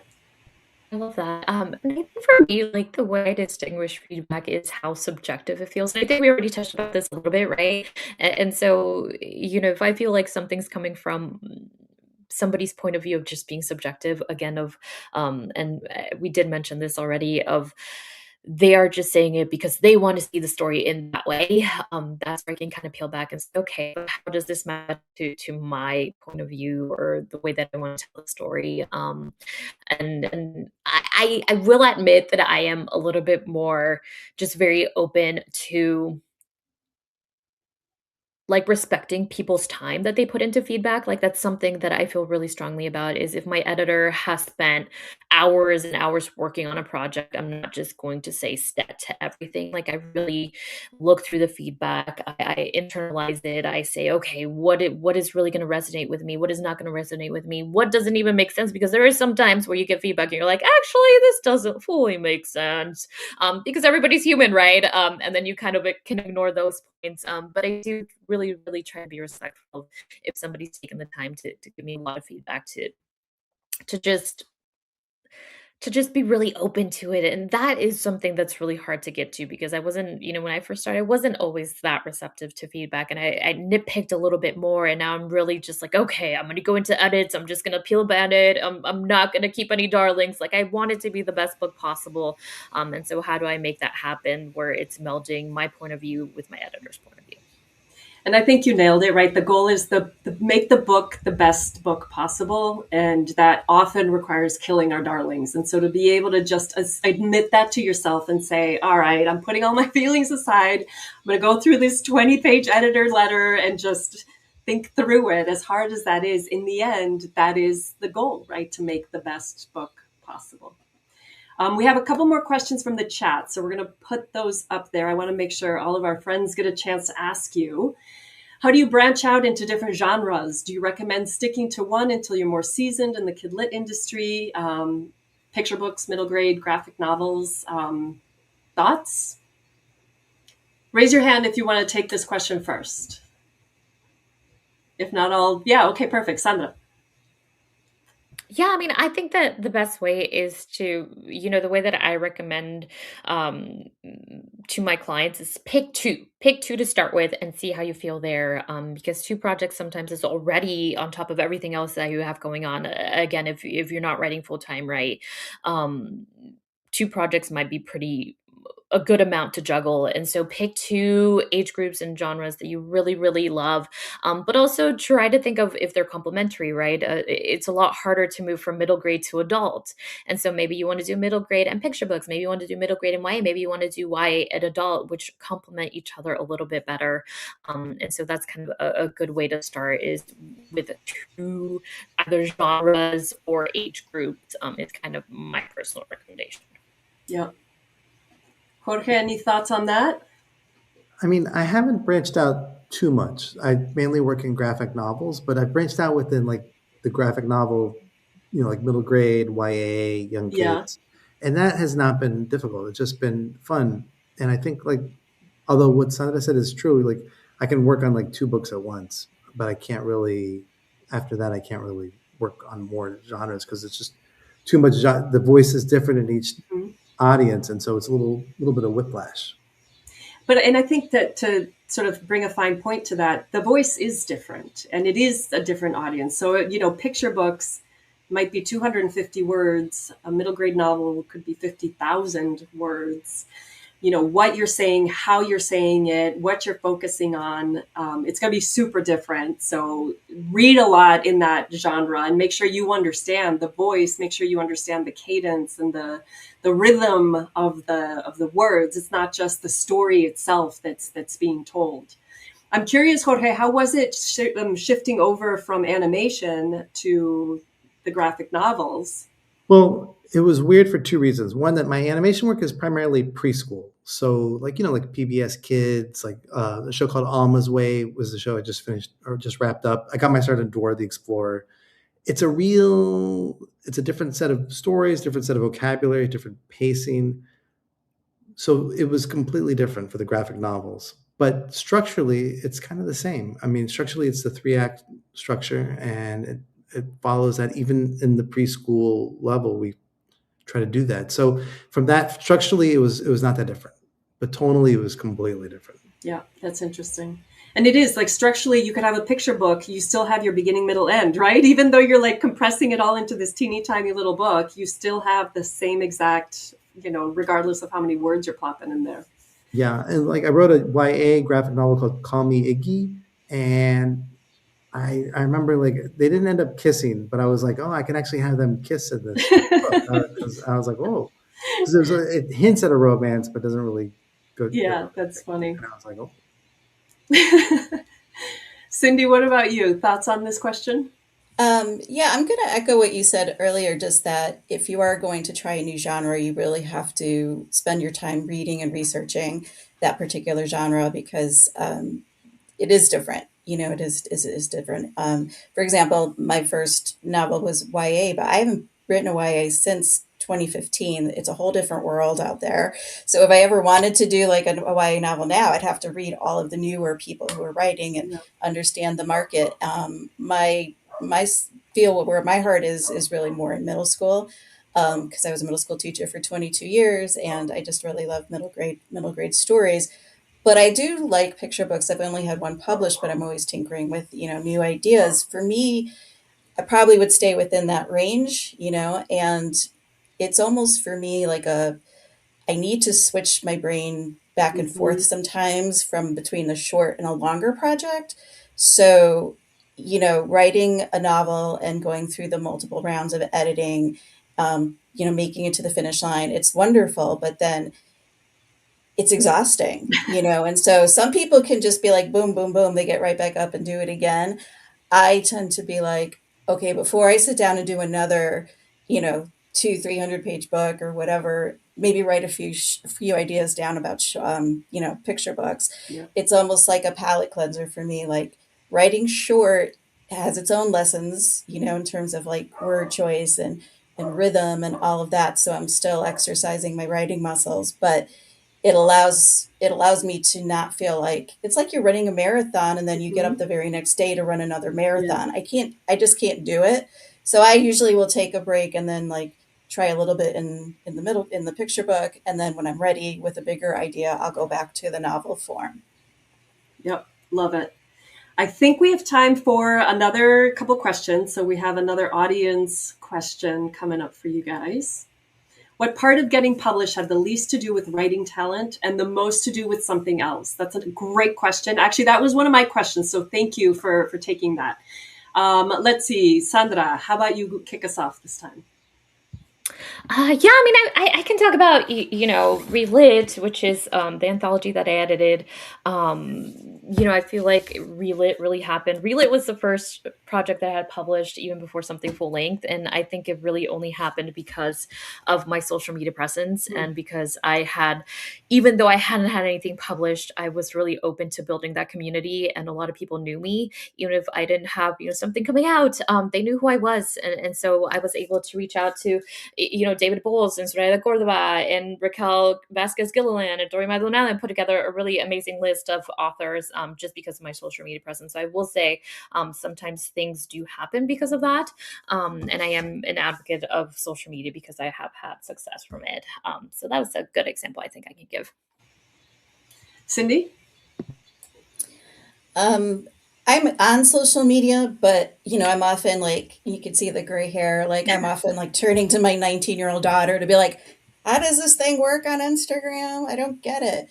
I love that. And I think for me, like the way I distinguish feedback is how subjective it feels. And I think we already touched about this a little bit, right? And so, if I feel like something's coming from somebody's point of view of just being subjective, again, and we did mention this already, of they are just saying it because they want to see the story in that way. That's where I can kind of peel back and say, okay, but how does this match to my point of view or the way that I want to tell the story? And I will admit that I am a little bit more just very open to like respecting people's time that they put into feedback. Like that's something that I feel really strongly about, is if my editor has spent hours and hours working on a project, I'm not just going to say stat to everything. Like I really look through the feedback, I internalize it, I say, okay, what is really going to resonate with me, what is not going to resonate with me, what doesn't even make sense, because there is some times where you get feedback and you're like, actually this doesn't fully make sense, because everybody's human, right? And then you kind of can ignore those points. But I do really, really try to be respectful if somebody's taken the time to give me a lot of feedback, to just to just be really open to it. And that is something that's really hard to get to, because I wasn't, when I first started, I wasn't always that receptive to feedback, and I nitpicked a little bit more. And now I'm really just like, okay, I'm going to go into edits. I'm just going to peel back it. I'm not going to keep any darlings. Like I want it to be the best book possible. And so how do I make that happen where it's melding my point of view with my editor's point of view? And I think you nailed it, right? The goal is the make the book the best book possible, and that often requires killing our darlings. And so to be able to just admit that to yourself and say, all right, I'm putting all my feelings aside. I'm going to go through this 20-page editor letter and just think through it. As hard as that is, in the end, that is the goal, right? To make the best book possible. We have a couple more questions from the chat, so we're going to put those up there. I want to make sure all of our friends get a chance to ask you. How do you branch out into different genres? Do you recommend sticking to one until you're more seasoned in the Kidlit industry? Picture books, middle grade, graphic novels? Thoughts? Raise your hand if you want to take this question first. If not, yeah, okay, perfect. Sandra. Yeah, I mean, I think that the best way is to, the way that I recommend to my clients is pick two to start with and see how you feel there. Because 2 projects sometimes is already on top of everything else that you have going on. Again, if you're not writing full time, right? 2 projects might be a good amount to juggle. And so pick 2 age groups and genres that you really, really love. But also try to think of if they're complementary, right? It's a lot harder to move from middle grade to adult. And so maybe you want to do middle grade and picture books. Maybe you want to do middle grade and YA. Maybe you want to do YA and adult, which complement each other a little bit better. And so that's kind of a good way to start, is with 2 either genres or age groups. It's kind of my personal recommendation. Yeah. Jorge, any thoughts on that? I mean, I haven't branched out too much. I mainly work in graphic novels, but I've branched out within like the graphic novel, like middle grade, YA, young kids. Yeah. And that has not been difficult. It's just been fun. And I think like, although what Sandra said is true, like I can work on like 2 books at once, but I can't really, after that, I can't really work on more genres because it's just too much. The voice is different in each audience. And so it's a little bit of whiplash. And I think that to sort of bring a fine point to that, the voice is different and it is a different audience. So, picture books might be 250 words. A middle grade novel could be 50,000 words. What you're saying, how you're saying it, what you're focusing on. It's going to be super different. So read a lot in that genre and make sure you understand the voice, make sure you understand the cadence and the rhythm of the words. It's not just the story itself that's being told. I'm curious, Jorge, how was it shifting over from animation to the graphic novels? Well, it was weird for 2 reasons. One, that my animation work is primarily preschool. So like PBS Kids, like a show called Alma's Way was the show I just finished or just wrapped up. I got my start in Dora the Explorer. It's a different set of stories, different set of vocabulary, different pacing. So it was completely different for the graphic novels. But structurally, it's kind of the same. I mean, structurally, it's the 3-act structure, and it follows that. Even in the preschool level, we try to do that. So from that, structurally, it was not that different, but tonally, it was completely different. Yeah, that's interesting. And it is like structurally, you could have a picture book. You still have your beginning, middle, end, right? Even though you're like compressing it all into this teeny tiny little book, you still have the same exact, regardless of how many words you're plopping in there. Yeah, and like I wrote a YA graphic novel called Call Me Iggy, and I remember like they didn't end up kissing, but I was like, oh, I can actually have them kiss in this book. 'Cause I was like, oh, because it hints at a romance, but doesn't really go. Yeah, that's funny. And I was like, oh. Cindy, what about you? Thoughts on this question? Yeah, I'm going to echo what you said earlier, just that if you are going to try a new genre, you really have to spend your time reading and researching that particular genre because it is different. It is different. For example, my first novel was YA, but I haven't written a YA since 2015. It's a whole different world out there. So if I ever wanted to do like a YA novel now, I'd have to read all of the newer people who are writing and understand the market. My feel where my heart is really more in middle school because I was a middle school teacher for 22 years and I just really love middle grade stories. But I do like picture books. I've only had one published, but I'm always tinkering with new ideas. For me, I probably would stay within that range, and it's almost for me like I need to switch my brain back and forth sometimes from between the short and a longer project. So writing a novel and going through the multiple rounds of editing, making it to the finish line, it's wonderful, but then it's exhausting, and so some people can just be like, boom, boom, boom, they get right back up and do it again. I tend to be like, okay, before I sit down and do another, 200-300 page book or whatever, maybe write a few ideas down about, picture books. Yeah. It's almost like a palate cleanser for me. Like writing short has its own lessons, in terms of like word choice and rhythm and all of that. So I'm still exercising my writing muscles, but it allows me to not feel like it's like you're running a marathon and then you get up the very next day to run another marathon. I just can't do it. So I usually will take a break and then like try a little bit in the middle in the picture book. And then when I'm ready with a bigger idea, I'll go back to the novel form. Yep. Love it. I think we have time for another couple questions. So we have another audience question coming up for you guys. What part of getting published had the least to do with writing talent and the most to do with something else? That's a great question. Actually, that was one of my questions. So thank you for taking that. Let's see. Sandra, how about you kick us off this time? Yeah, I can talk about, Relit, which is the anthology that I edited. I feel like Relit really happened. Relit was the first project that I had published even before something full length. And I think it really only happened because of my social media presence and because even though I hadn't had anything published, I was really open to building that community. And a lot of people knew me, even if I didn't have, something coming out, they knew who I was. And so I was able to reach out to, David Bowles and Soraya Cordova and Raquel Vasquez Gilliland and Dori Maldonado put together a really amazing list of authors just because of my social media presence. So I will say sometimes things do happen because of that. And I am an advocate of social media because I have had success from it. So that was a good example I think I can give. Cindy? I'm on social media, but I'm often like, you can see the gray hair. Like I'm often like turning to my 19-year-old daughter to be like, how does this thing work on Instagram? I don't get it.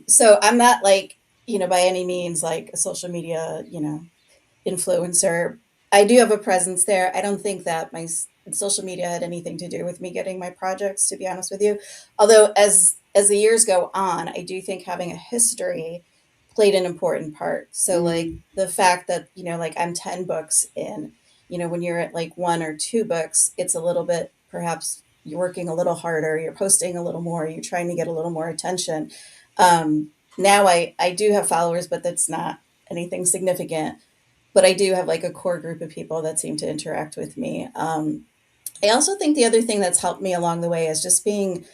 So I'm not like, by any means like a social media, influencer. I do have a presence there. I don't think that my social media had anything to do with me getting my projects, to be honest with you. Although as the years go on, I do think having a history played an important part. So like the fact that, like I'm 10 books in, when you're at like 1 or 2 books, it's a little bit, perhaps you're working a little harder, you're posting a little more, you're trying to get a little more attention. Now I do have followers, but that's not anything significant. But I do have like a core group of people that seem to interact with me. I also think the other thing that's helped me along the way is just being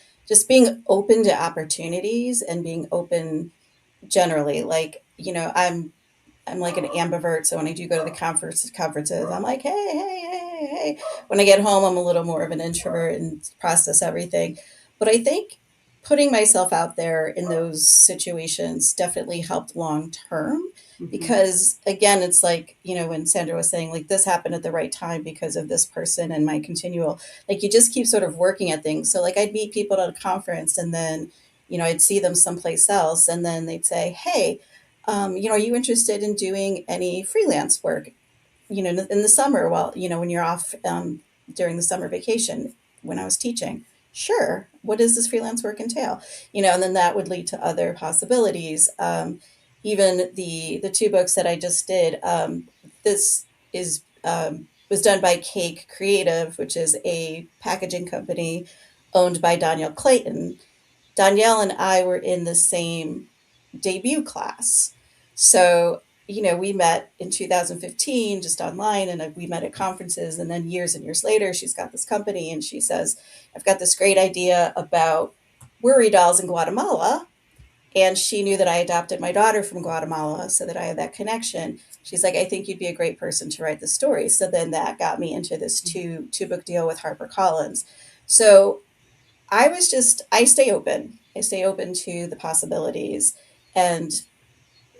open to opportunities and being open generally. Like, I'm like an ambivert. So when I do go to the conferences, I'm like, hey. When I get home, I'm a little more of an introvert and process everything. But I think putting myself out there in those situations definitely helped long term. Because again, it's like, when Sandra was saying like this happened at the right time because of this person and my continual, like you just keep sort of working at things. So like I'd meet people at a conference and then, I'd see them someplace else and then they'd say, hey, are you interested in doing any freelance work, in the summer while, when you're off during the summer vacation when I was teaching? Sure. What does this freelance work entail? And then that would lead to other possibilities. Even the 2 books that I just did, this is was done by Cake Creative, which is a packaging company owned by Danielle Clayton. Danielle and I were in the same debut class. So, we met in 2015 just online and we met at conferences. And then years and years later, she's got this company and she says, I've got this great idea about worry dolls in Guatemala. And she knew that I adopted my daughter from Guatemala, so that I had that connection. She's like, I think you'd be a great person to write the story. So then that got me into this two book deal with HarperCollins. So I stay open. I stay open to the possibilities. And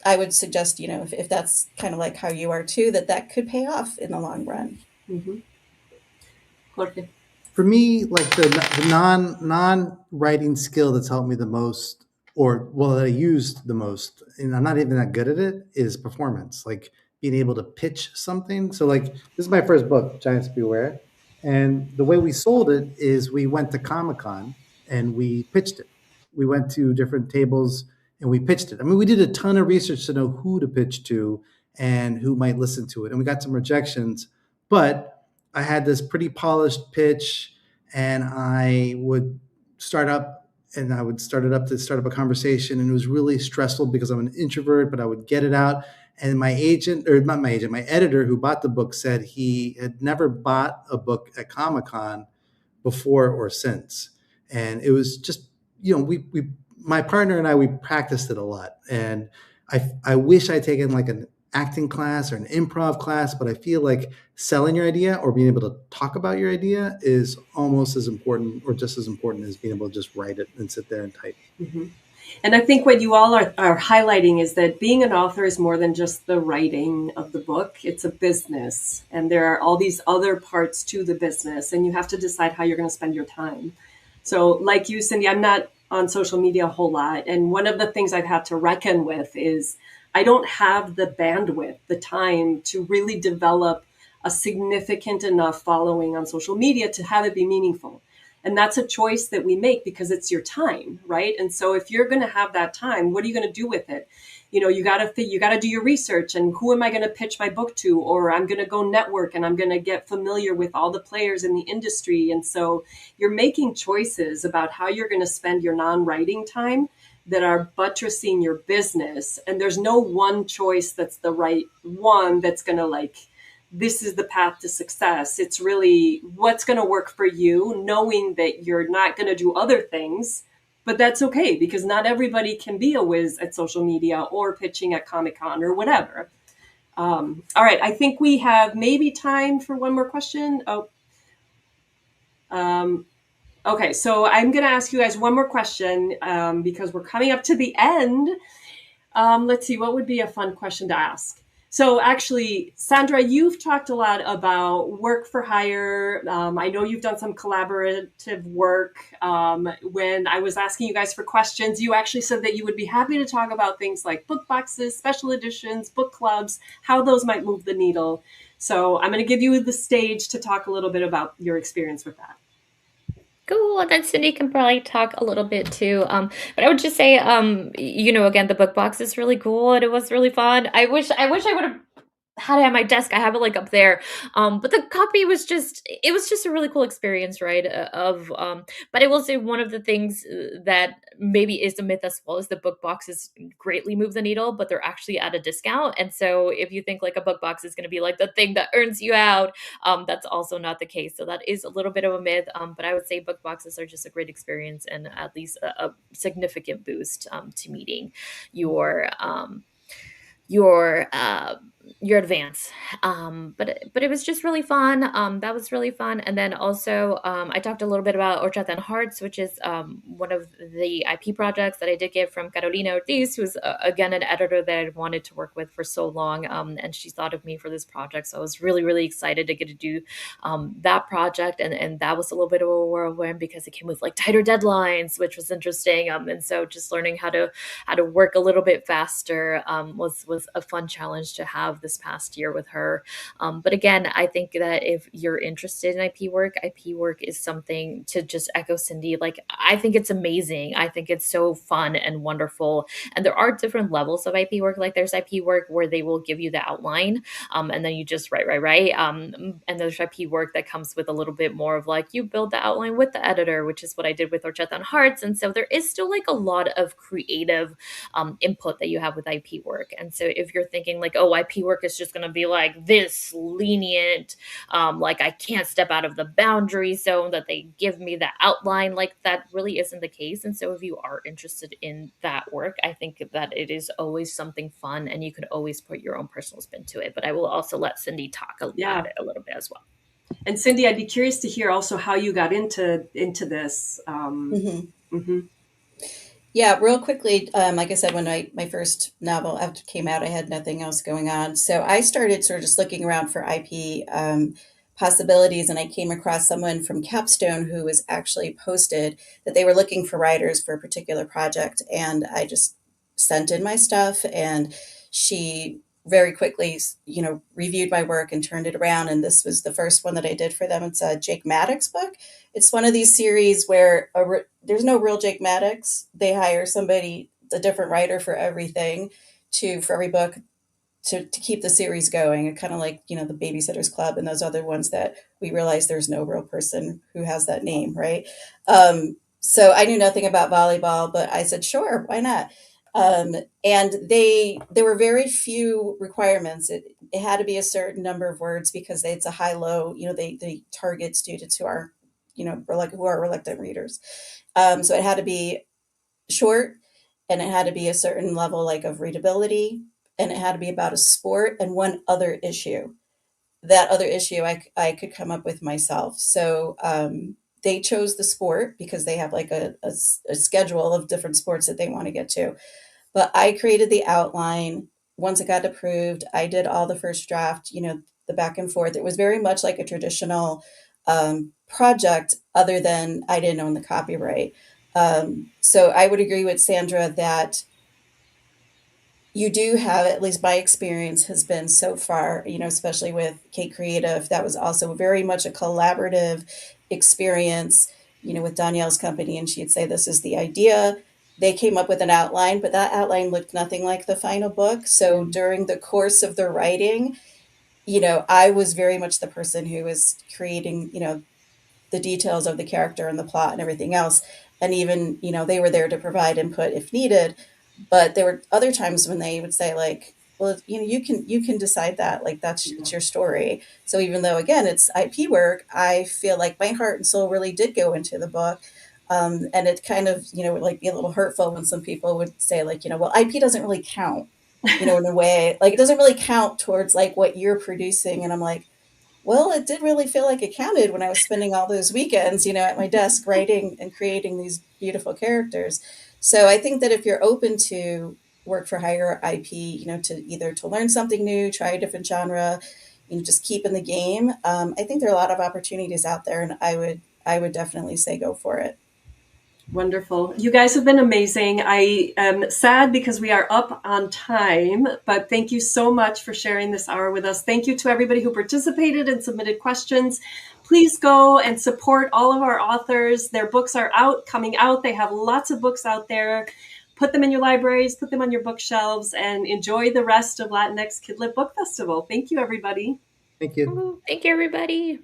I would suggest, if that's kind of like how you are too, that could pay off in the long run. Jorge? For me, like the non-writing skill that's helped me the most, that I used the most, and I'm not even that good at it, is performance. Like being able to pitch something. So like this is my first book, Giants Beware. And the way we sold it is we went to Comic-Con and we pitched it. We went to different tables and we pitched it. I mean, we did a ton of research to know who to pitch to and who might listen to it. And we got some rejections, but I had this pretty polished pitch and I would start up to start up a conversation. And it was really stressful because I'm an introvert, but I would get it out. And my editor who bought the book said he had never bought a book at Comic-Con before or since. And it was just, my partner and I, we practiced it a lot. And I wish I'd taken like an acting class or an improv class, but I feel like selling your idea or being able to talk about your idea is almost as important or just as important as being able to just write it and sit there and type. And I think what you all are highlighting is that being an author is more than just the writing of the book. It's a business. And there are all these other parts to the business. And you have to decide how you're going to spend your time. So like you, Cindy, I'm not on social media a whole lot. And one of the things I've had to reckon with is I don't have the bandwidth, the time to really develop a significant enough following on social media to have it be meaningful. And that's a choice that we make because it's your time, right? And so if you're going to have that time, what are you going to do with it? You got to do your research and who am I going to pitch my book to? Or I'm going to go network and I'm going to get familiar with all the players in the industry. And so you're making choices about how you're going to spend your non-writing time that are buttressing your business. And there's no one choice that's the right one that's going to this is the path to success. It's really what's going to work for you, knowing that you're not going to do other things, but that's okay because not everybody can be a whiz at social media or pitching at Comic-Con or whatever. All right, I think we have maybe time for one more question. Okay, so I'm going to ask you guys one more question because we're coming up to the end. Let's see, what would be a fun question to ask? So actually, Sandra, you've talked a lot about work for hire. I know you've done some collaborative work. When I was asking you guys for questions, you actually said that you would be happy to talk about things like book boxes, special editions, book clubs, how those might move the needle. So I'm going to give you the stage to talk a little bit about your experience with that. Cool. And then Cindy can probably talk a little bit too. But I would just say, again, the book box is really cool and it was really fun. I wish I would have had it at my desk. I have it like up there. But the copy was just, it was just a really cool experience, right? But I will say one of the things that maybe is a myth as well is the book boxes greatly move the needle, but they're actually at a discount. And so if you think like a book box is going to be like the thing that earns you out, that's also not the case. So that is a little bit of a myth. But I would say book boxes are just a great experience and at least a significant boost to meeting your your advance. But it was just really fun. That was really fun. And then also I talked a little bit about Horchata and Hearts, which is one of the IP projects that I did get from Carolina Ortiz, who's again an editor that I wanted to work with for so long. And she thought of me for this project, so I was really, really excited to get to do that project. And that was a little bit of a whirlwind because it came with like tighter deadlines, which was interesting. And so just learning how to work a little bit faster was a fun challenge to have this past year with her. But again, I think that if you're interested in IP work is something to just echo Cindy. Like, I think it's amazing. I think it's so fun and wonderful. And there are different levels of IP work. Like there's IP work where they will give you the outline and then you just write. And there's IP work that comes with a little bit more of like you build the outline with the editor, which is what I did with Horchata and Hearts. And so there is still like a lot of creative input that you have with IP work. And so if you're thinking like, oh, IP work is just going to be like this lenient, like I can't step out of the boundary zone that they give me the outline, like that really isn't the case. And so if you are interested in that work, I think that it is always something fun and you can always put your own personal spin to it. But I will also let Cindy talk about it a little bit as well. And Cindy, I'd be curious to hear also how you got into this. Yeah, real quickly, like I said, when my first novel after came out, I had nothing else going on. So I started sort of just looking around for IP possibilities, and I came across someone from Capstone who was actually posted that they were looking for writers for a particular project. And I just sent in my stuff, and she very quickly, reviewed my work and turned it around. And this was the first one that I did for them. It's a Jake Maddox book. It's one of these series where there's no real Jake Maddox. They hire somebody, a different writer for everything, for every book to keep the series going. And kind of like, the Babysitter's Club and those other ones that we realize there's no real person who has that name, right? So I knew nothing about volleyball, but I said, sure, why not? And there were very few requirements. It had to be a certain number of words because it's a high-low, they target students who are, who are reluctant readers. So it had to be short, and it had to be a certain level like of readability, and it had to be about a sport and one other issue. That other issue I could come up with myself. So they chose the sport because they have like a schedule of different sports that they want to get to. But I created the outline. Once it got approved, I did all the first draft, the back and forth. It was very much like a traditional project, other than I didn't own the copyright. So I would agree with Sandra that you do have, at least my experience has been so far, especially with Kate Creative, that was also very much a collaborative experience, with Danielle's company. And she'd say, this is the idea. They came up with an outline, but that outline looked nothing like the final book. So during the course of the writing, I was very much the person who was creating, the details of the character and the plot and everything else. And even, they were there to provide input if needed. But there were other times when they would say like, well, you can decide that, like, it's your story. So even though, again, it's IP work, I feel like my heart and soul really did go into the book. And it kind of, like, be a little hurtful when some people would say, like, well, IP doesn't really count, in a way, like, it doesn't really count towards, like, what you're producing. And I'm like, well, it did really feel like it counted when I was spending all those weekends, at my desk writing and creating these beautiful characters. So I think that if you're open to work for hire IP, to either to learn something new, try a different genre, just keep in the game. I think there are a lot of opportunities out there, and I would definitely say go for it. Wonderful. You guys have been amazing. I am sad because we are up on time, but thank you so much for sharing this hour with us. Thank you to everybody who participated and submitted questions. Please go and support all of our authors. Their books are coming out. They have lots of books out there. Put them in your libraries, put them on your bookshelves, and enjoy the rest of Latinx Kidlit Book Festival. Thank you, everybody. Thank you. Thank you, everybody.